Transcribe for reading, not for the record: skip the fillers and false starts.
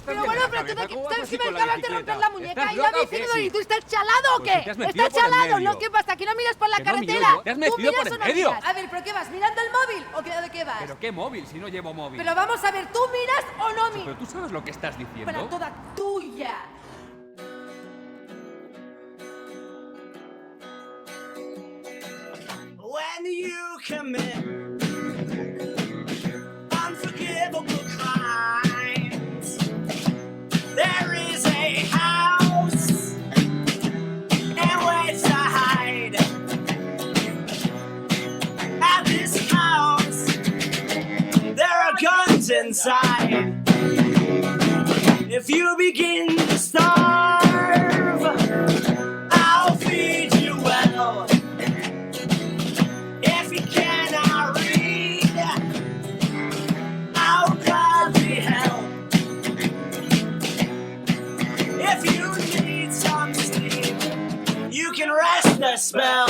Pero bueno, pero tú sabes que me acabas de romper la muñeca y la bici, ¿y tú estás chalado o qué? ¿Estás chalado? ¿No? ¿Qué pasa? ¿Que no miras por la carretera? ¿Te has metido por el medio? A ver, ¿pero qué vas? ¿Mirando el móvil o de qué vas? ¿Pero qué móvil si no llevo móvil? Pero vamos a ver, ¿tú miras o no miras? Pero tú sabes lo que estás diciendo. Para toda tuya. When you commit unforgivable crimes, there is a house in which to hide. At this house, there are guns inside. If you begin to starve, I'll feed you well. If you cannot read, I'll gladly help. If you need some sleep, you can rest the spell.